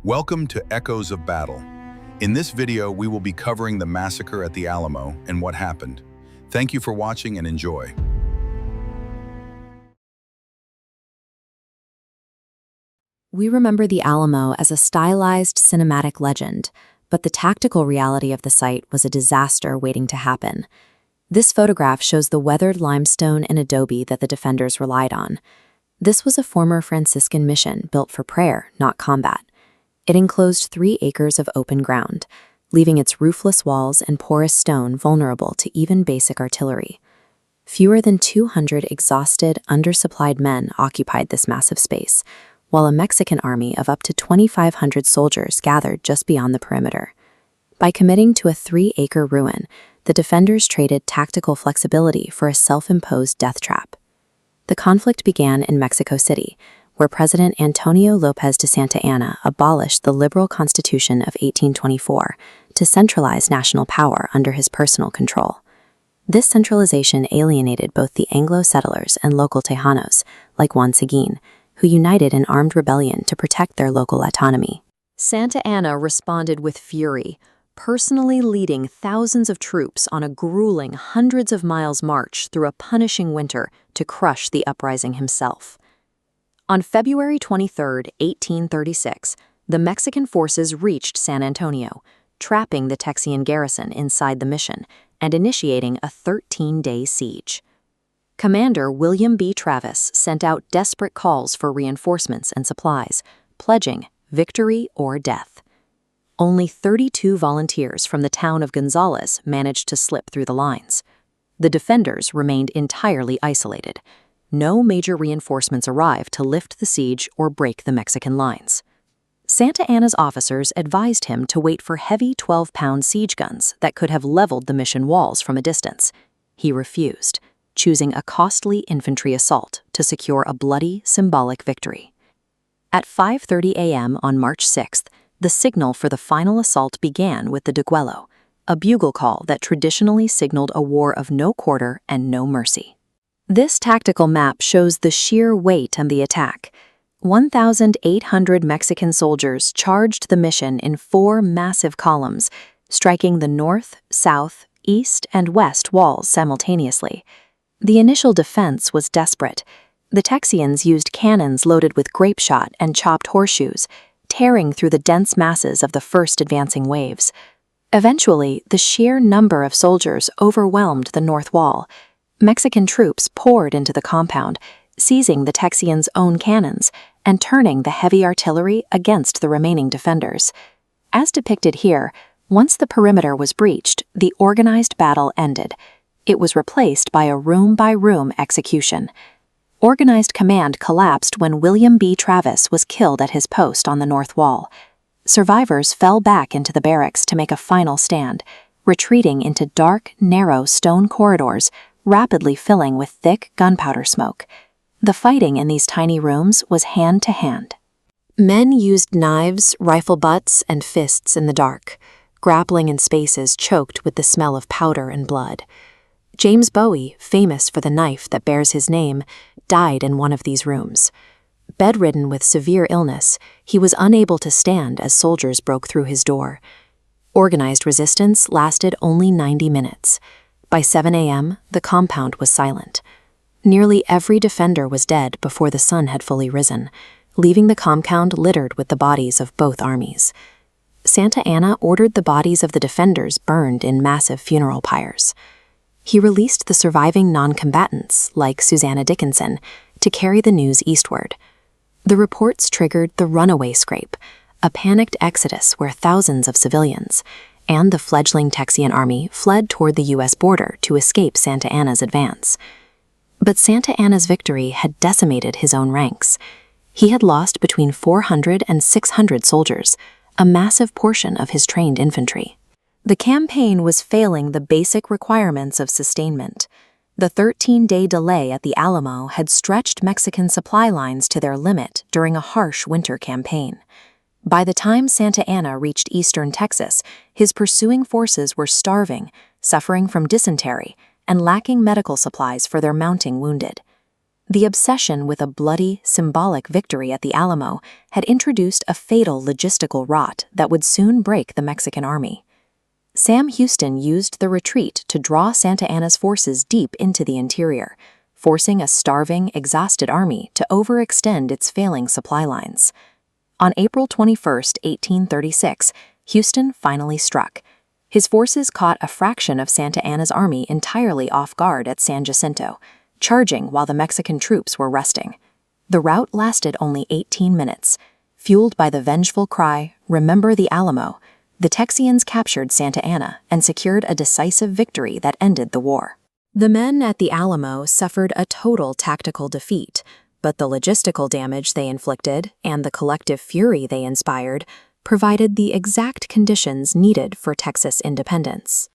Welcome to Echoes of Battle. In this video, we will be covering the massacre at the Alamo and what happened. Thank you for watching and enjoy. We remember the Alamo as a stylized cinematic legend, but the tactical reality of the site was a disaster waiting to happen. This photograph shows the weathered limestone and adobe that the defenders relied on. This was a former Franciscan mission built for prayer, not combat. It enclosed 3 acres of open ground, leaving its roofless walls and porous stone vulnerable to even basic artillery. Fewer than 200 exhausted, undersupplied men occupied this massive space, while a Mexican army of up to 2,500 soldiers gathered just beyond the perimeter. By committing to a 3-acre ruin, the defenders traded tactical flexibility for a self-imposed death trap. The conflict began in Mexico City, where President Antonio López de Santa Anna abolished the liberal Constitution of 1824 to centralize national power under his personal control. This centralization alienated both the Anglo settlers and local Tejanos, like Juan Seguin, who united in armed rebellion to protect their local autonomy. Santa Anna responded with fury, personally leading thousands of troops on a grueling hundreds of miles march through a punishing winter to crush the uprising himself. On February 23, 1836, the Mexican forces reached San Antonio, trapping the Texan garrison inside the mission and initiating a 13-day siege. Commander William B. Travis sent out desperate calls for reinforcements and supplies, pledging victory or death. Only 32 volunteers from the town of Gonzales managed to slip through the lines. The defenders remained entirely isolated. No major reinforcements arrived to lift the siege or break the Mexican lines. Santa Anna's officers advised him to wait for heavy 12-pound siege guns that could have leveled the mission walls from a distance. He refused, choosing a costly infantry assault to secure a bloody, symbolic victory. At 5:30 a.m. on March 6th, the signal for the final assault began with the Degüello, a bugle call that traditionally signaled a war of no quarter and no mercy. This tactical map shows the sheer weight of the attack. 1,800 Mexican soldiers charged the mission in 4 massive columns, striking the north, south, east, and west walls simultaneously. The initial defense was desperate. The Texans used cannons loaded with grape shot and chopped horseshoes, tearing through the dense masses of the first advancing waves. Eventually, the sheer number of soldiers overwhelmed the north wall. Mexican troops poured into the compound, seizing the Texans' own cannons and turning the heavy artillery against the remaining defenders. As depicted here, once the perimeter was breached, the organized battle ended. It was replaced by a room-by-room execution. Organized command collapsed when William B. Travis was killed at his post on the north wall. Survivors fell back into the barracks to make a final stand, retreating into dark, narrow stone corridors, rapidly filling with thick gunpowder smoke. The fighting in these tiny rooms was hand-to-hand. Men used knives, rifle butts, and fists in the dark, grappling in spaces choked with the smell of powder and blood. James Bowie, famous for the knife that bears his name, died in one of these rooms. Bedridden with severe illness, he was unable to stand as soldiers broke through his door. Organized resistance lasted only 90 minutes. By 7 a.m., the compound was silent. Nearly every defender was dead before the sun had fully risen, leaving the compound littered with the bodies of both armies. Santa Anna ordered the bodies of the defenders burned in massive funeral pyres. He released the surviving non-combatants, like Susanna Dickinson, to carry the news eastward. The reports triggered the runaway scrape, a panicked exodus where thousands of civilians and the fledgling Texan army fled toward the U.S. border to escape Santa Anna's advance. But Santa Anna's victory had decimated his own ranks. He had lost between 400 and 600 soldiers, a massive portion of his trained infantry. The campaign was failing the basic requirements of sustainment. The 13-day delay at the Alamo had stretched Mexican supply lines to their limit during a harsh winter campaign. By the time Santa Anna reached eastern Texas, his pursuing forces were starving, suffering from dysentery, and lacking medical supplies for their mounting wounded. The obsession with a bloody, symbolic victory at the Alamo had introduced a fatal logistical rot that would soon break the Mexican army. Sam Houston used the retreat to draw Santa Anna's forces deep into the interior, forcing a starving, exhausted army to overextend its failing supply lines. On April 21, 1836, Houston finally struck. His forces caught a fraction of Santa Anna's army entirely off guard at San Jacinto, charging while the Mexican troops were resting. The rout lasted only 18 minutes. Fueled by the vengeful cry, "Remember the Alamo," the Texians captured Santa Anna and secured a decisive victory that ended the war. The men at the Alamo suffered a total tactical defeat, but the logistical damage they inflicted and the collective fury they inspired provided the exact conditions needed for Texas independence.